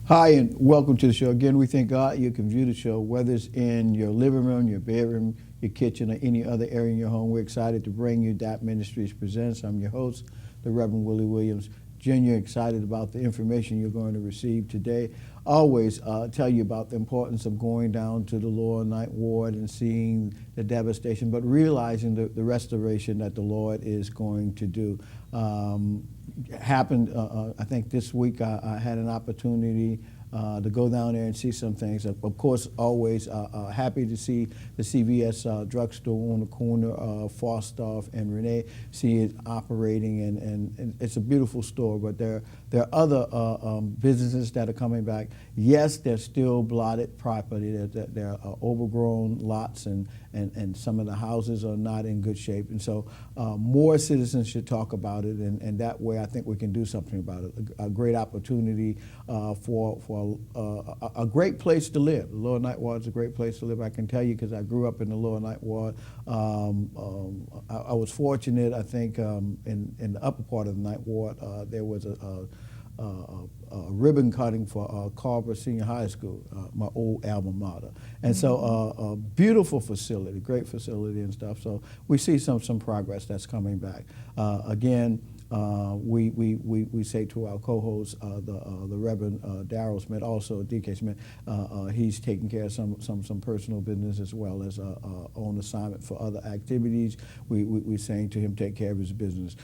Hi, and welcome to the show. Again, we thank God you can view the show, whether it's in your living room, your bedroom, your kitchen, or any other area in your home. We're excited to bring you DAP Ministries Presents. I'm your host, the Reverend Willie Williams Jr. Excited about the information you're going to receive today. Always tell you about the importance of going down to the lower ninth ward and seeing the devastation, but realizing the restoration that the Lord is going to do. Happened, I think this week I had an opportunity to go down there and see some things. Of course, always happy to see the CVS drugstore on the corner of Falstaff and Renee, see it operating, and it's a beautiful store, but there are other businesses that are coming back. Yes, they're still blotted property. There are overgrown lots, and some of the houses are not in good shape. And so more citizens should talk about it, and that way I think we can do something about it. A great opportunity for a great place to live. The Lower Ninth Ward is a great place to live. I can tell you because I grew up in the Lower Ninth Ward. I was fortunate, I think, in the upper part of the Ninth Ward, there was a ribbon cutting for Carver Senior High School, my old alma mater. And so a beautiful facility, great facility and stuff. So we see some progress that's coming back. Again, we say to our co-host, the Reverend Darrell Smith, also DK Smith, he's taking care of some personal business as well as on assignment for other activities. We're saying to him, take care of his business.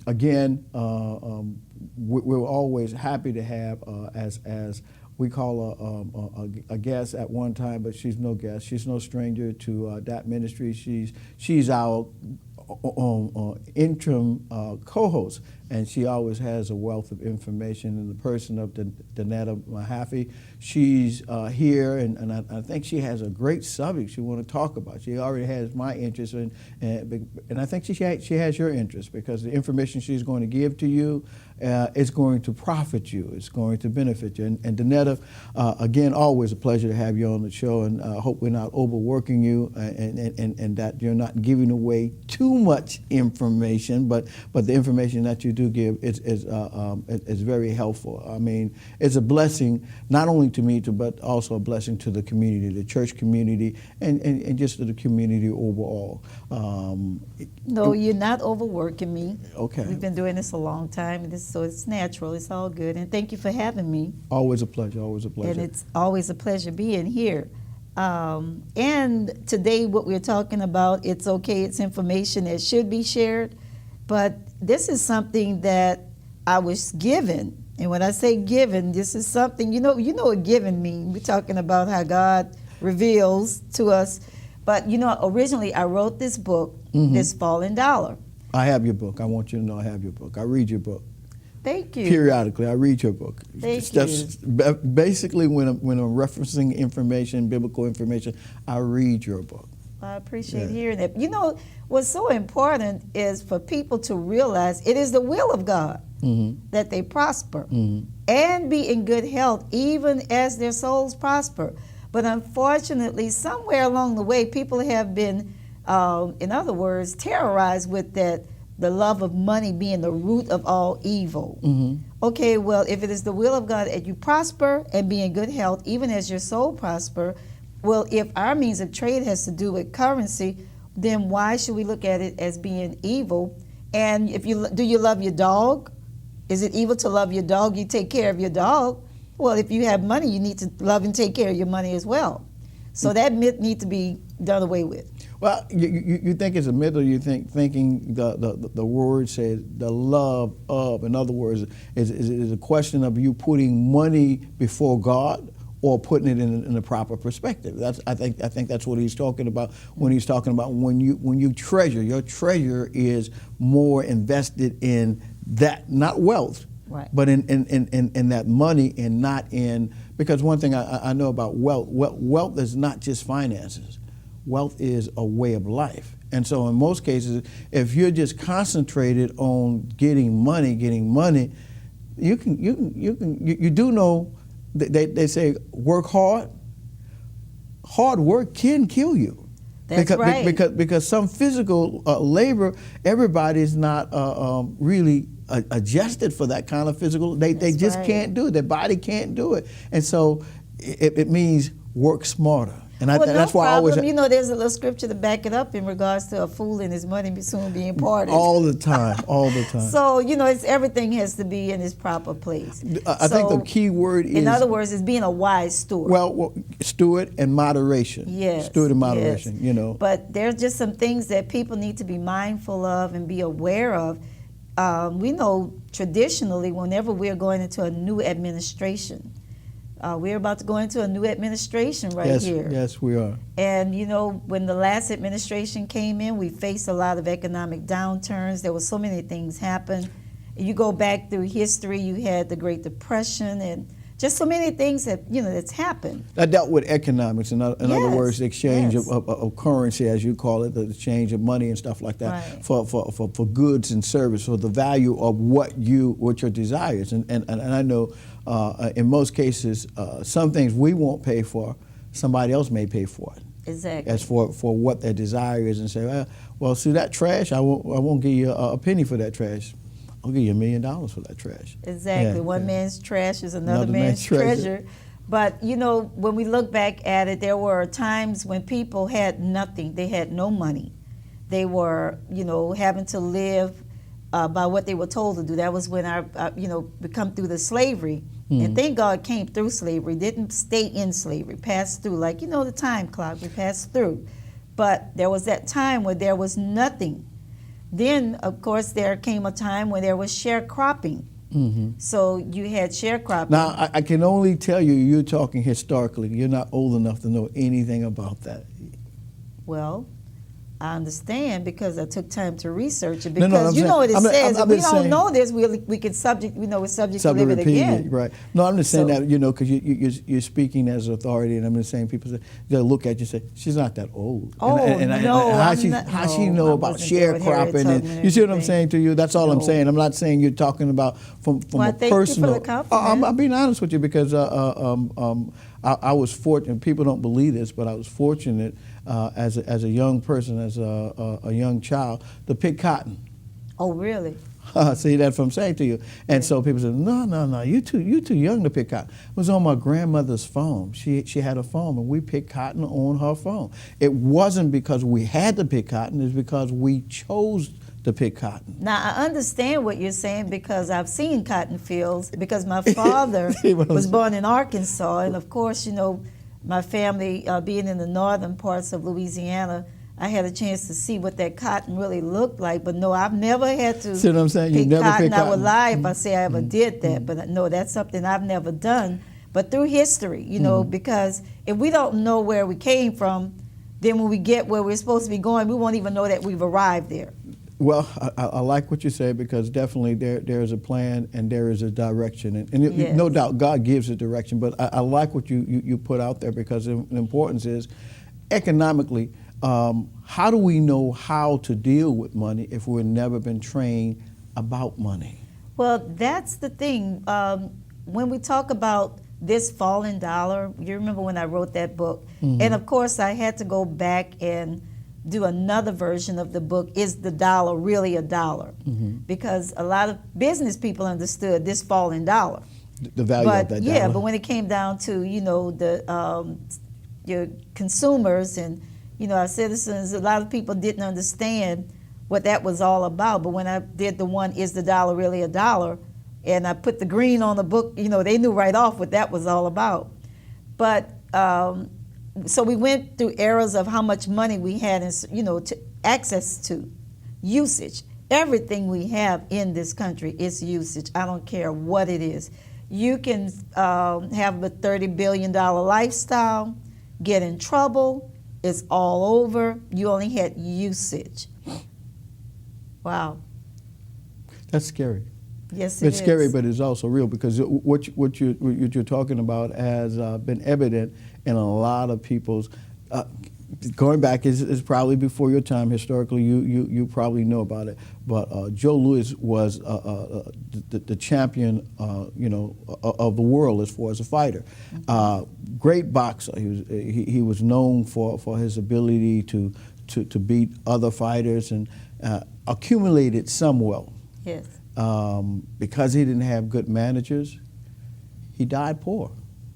Again, we're always happy to have, as we call a guest at one time, but she's no guest. She's no stranger to DAP Ministries. She's our interim co-host, and she always has a wealth of information in the person of Darnetta Mahaffy. She's here, and I think she has a great subject she want to talk about. She already has my interest, and I think she has your interest, because the information she's going to give to you is going to profit you. It's going to benefit you. And Darnetta, again, always a pleasure to have you on the show, and I hope we're not overworking you, and that you're not giving away too much information, but the information that you do give is very helpful. I mean, it's a blessing not only to me, but also a blessing to the community, the church community, and just to the community overall. No, you're not overworking me. Okay. We've been doing this a long time, so it's natural. It's all good. And thank you for having me. Always a pleasure. Always a pleasure. And it's always a pleasure being here. And today what we're talking about, it's okay, it's information that should be shared, but this is something that I was given. And when I say given, this is something, you know what given means. We're talking about how God reveals to us. But originally I wrote this book, This Fallen Dollar. I have your book. I want you to know I have your book. I read your book. Thank you. Periodically, I read your book. Thank you. Basically, when I'm referencing information, biblical information, I read your book. I appreciate hearing that. What's so important is for people to realize it is the will of God that they prosper and be in good health, even as their souls prosper. But unfortunately, somewhere along the way, people have been, in other words, terrorized with that. The love of money being the root of all evil. Okay, well, if it is the will of God that you prosper and be in good health, even as your soul prosper, well, if our means of trade has to do with currency, then why should we look at it as being evil? And do you love your dog? Is it evil to love your dog? You take care of your dog. Well, if you have money, you need to love and take care of your money as well. So that myth needs to be done away with. Well, you think it's a myth, or you thinking the word says the love of? In other words, is a question of you putting money before God or putting it in the proper perspective. I think that's what he's talking about when he's talking about when you treasure. Your treasure is more invested in that, not wealth, right, but in that money, and not in, because one thing I know about wealth is not just finances. Wealth is a way of life. And so in most cases, if you're just concentrated on getting money, you do know, they say work hard. Hard work can kill you. That's right. Because some physical labor, everybody's not really adjusted for that kind of physical. They just can't do it. Their body can't do it, and so it means work smarter. And that's why I always. You know, there's a little scripture to back it up in regards to a fool and his money soon being parted. All the time, all the time. So, you know, everything has to be in its proper place. I think the key word is. In other words, is being a wise steward. Well, steward and moderation. Yes. Steward and moderation, yes. you know. But there's just some things that people need to be mindful of and be aware of. We know traditionally, whenever we're going into a new administration, we're about to go into a new administration here. Yes, we are. And, you know, when the last administration came in, we faced a lot of economic downturns. There were so many things happen. You go back through history, you had the Great Depression and just so many things that, you know, that's happened. I dealt with economics, in other words, the exchange of currency, as you call it, the exchange of money and stuff like that, for goods and service, for the value of what your desires. And I know in most cases, some things we won't pay for, somebody else may pay for it. Exactly. As for what their desire is, and say, well, see that trash, I won't give you a penny for that trash. I'll give you $1 million for that trash. Exactly. One man's trash is another man's treasure. But, you know, when we look back at it, there were times when people had nothing. They had no money. They were, you know, having to live by what they were told to do. That was when we come through the slavery. And thank God came through slavery, didn't stay in slavery, passed through. Like, you know, the time clock, we passed through. But there was that time where there was nothing. Then, of course, there came a time when there was sharecropping. So you had sharecropping. Now, I can only tell you, you're talking historically. You're not old enough to know anything about that. Well, I understand because I took time to research it. Because you know what it says. If we don't know this, we can subject. We know we're subject to live it again. Right. No, I'm just saying that, you know, because you're speaking as authority, and I'm just saying people they'll look at you and say she's not that old. Oh, how she know about sharecropping? And you see what I'm saying to you? That's all I'm saying. I'm not saying you're talking about from a personal. Thank you for the compliment. I'm being honest with you because I was fortunate. People don't believe this, but I was fortunate as a young person, as a young child, to pick cotton. Oh, really? See, that's what I'm saying to you. And so people say, no, you too young to pick cotton. It was on my grandmother's farm. She had a farm, and we picked cotton on her farm. It wasn't because we had to pick cotton. It's because we chose to pick cotton. Now, I understand what you're saying because I've seen cotton fields because my father was born in Arkansas, and of course, you know, my family being in the northern parts of Louisiana, I had a chance to see what that cotton really looked like. But no, I've never had to see what I'm saying? pick cotton. I would lie if I say I ever did that, but no, that's something I've never done. But through history, you know, because if we don't know where we came from, then when we get where we're supposed to be going, we won't even know that we've arrived there. Well, I like what you say because definitely there is a plan and there is a direction. And Yes. No doubt God gives a direction, but I like what you put out there because the importance is economically, how do we know how to deal with money if we've never been trained about money? Well, that's the thing. When we talk about this fallen dollar, you remember when I wrote that book? And of course, I had to go back and do another version of the book, Is the Dollar Really a Dollar? Because a lot of business people understood this fallen dollar. The value of that dollar. But when it came down to, you know, your consumers and, you know, our citizens, a lot of people didn't understand what that was all about. But when I did the one, Is the Dollar Really a Dollar? And I put the green on the book, you know, they knew right off what that was all about. But so we went through eras of how much money we had, you know, access to, usage. Everything we have in this country is usage. I don't care what it is. You can have a $30 billion lifestyle, get in trouble, it's all over. You only had usage. Wow. That's scary. Yes, it is. It's scary, but it's also real because what you're talking about has been evident in a lot of people's going back is probably before your time. Historically, you probably know about it. But Joe Louis was the champion, of the world as far as a fighter. Great boxer. He was known for his ability to beat other fighters and accumulated some wealth. Yes. Because he didn't have good managers, he died poor.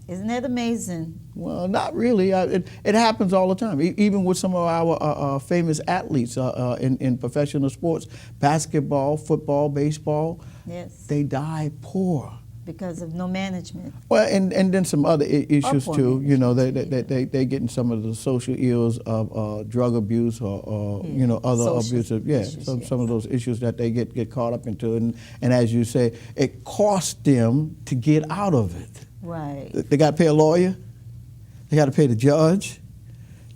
Isn't that amazing? Well, not really. It happens all the time. Even with some of our famous athletes in professional sports, basketball, football, baseball, Yes. they die poor. Because of no management. Well, and then some other issues poor too. management, They get in some of the social ills of drug abuse or other Social abusive. issues, Some of those issues that they get caught up into, and as you say, it costs them to get out of it. Right. They got to pay a lawyer. They got to pay the judge.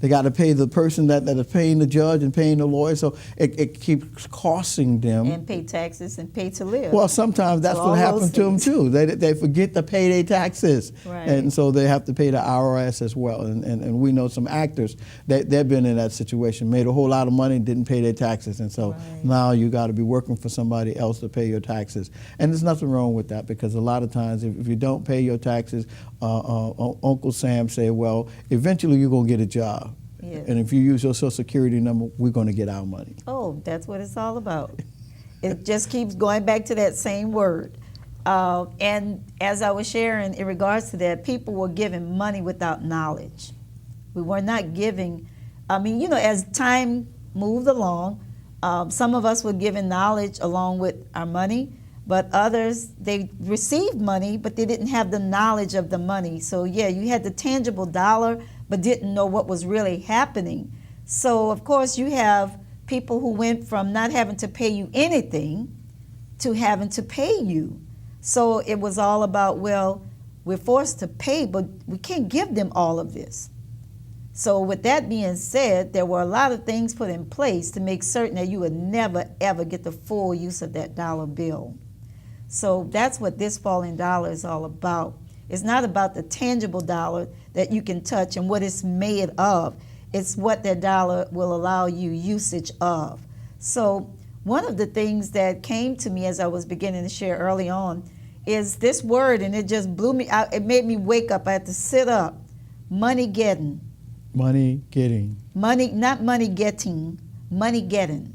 They got to pay the person that is paying the judge and paying the lawyer. So it keeps costing them. And pay taxes and pay to live. Well, sometimes that's So what all happens those to them too. They forget to pay their taxes, Right. and so they have to pay the IRS as well. And we know some actors that they've been in that situation, made a whole lot of money, didn't pay their taxes, and so Right. now you got to be working for somebody else to pay your taxes. And there's nothing wrong with that, because a lot of times if you don't pay your taxes, Uncle Sam say, well, eventually you're gonna get a job. Yes. And if you use your Social Security number, we're going to get our money. Oh, that's what it's all about. It just keeps going back to that same word. And as I was sharing in regards to that, people were giving money without knowledge. We were not giving, as time moved along, some of us were given knowledge along with our money, but others, they received money, but they didn't have the knowledge of the money. So yeah, you had the tangible dollar, but didn't know what was really happening. So of course you have people who went from not having to pay you anything to having to pay you. So it was all about, well, we're forced to pay, but we can't give them all of this. So with that being said, there were a lot of things put in place to make certain that you would never, ever get the full use of that dollar bill. So that's what this falling dollar is all about. It's not about the tangible dollar that you can touch and what it's made of. It's what that dollar will allow you usage of. So one of the things that came to me as I was beginning to share early on is this word, and it just blew me out. It made me wake up. I had to sit up. Money getting. Money getting. Money, not money getting, money getting.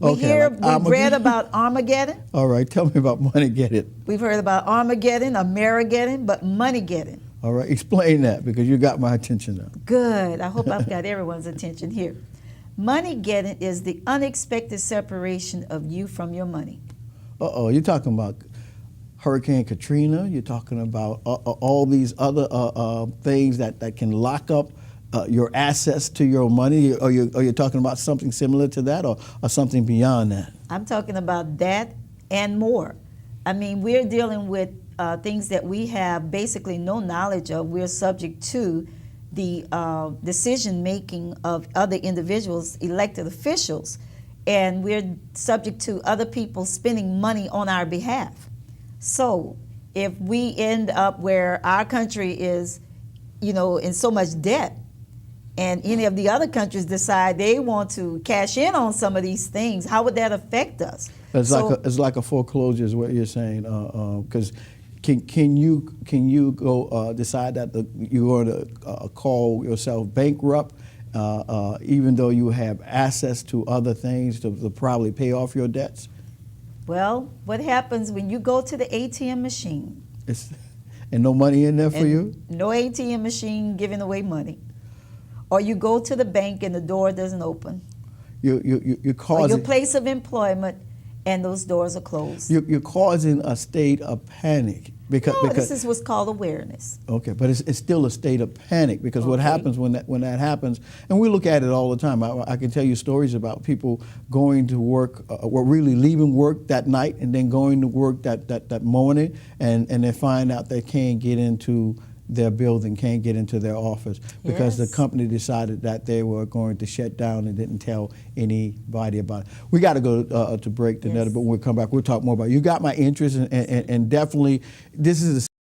We Okay, like we've read about Armageddon. All right, tell me about money getting. We've heard about Armageddon, Amerigeddon, but money getting. All right, explain that, because you got my attention now. Good. I hope I've got everyone's attention here. Money getting is the unexpected separation of you from your money. Uh-oh, you're talking about Hurricane Katrina. You're talking about all these other things that can lock up your access to your money, or you're talking about something similar to that, or something beyond that? I'm talking about that and more. I mean, we're dealing with things that we have basically no knowledge of. We're subject to the decision-making of other individuals, elected officials, and we're subject to other people spending money on our behalf. So if we end up where our country is, in so much debt, and any of the other countries decide they want to cash in on some of these things, how would that affect us? It's like a foreclosure is what you're saying, because can you go decide that you're going to call yourself bankrupt, even though you have access to other things to probably pay off your debts? Well, what happens when you go to the ATM machine? And no money in there for you? No ATM machine giving away money. Or you go to the bank and the door doesn't open. You're causing, or your place of employment and those doors are closed. You're causing a state of panic. Because this is what's called awareness. Okay, but it's still a state of panic, because what happens when that happens, and we look at it all the time. I can tell you stories about people going to work, or really leaving work that night and then going to work that morning, and they find out they can't get into their building, can't get into their office because the company decided that they were going to shut down and didn't tell anybody about it. We got to go to break, Darnetta, but when we come back, we'll talk more about it. You got my interest, and definitely this is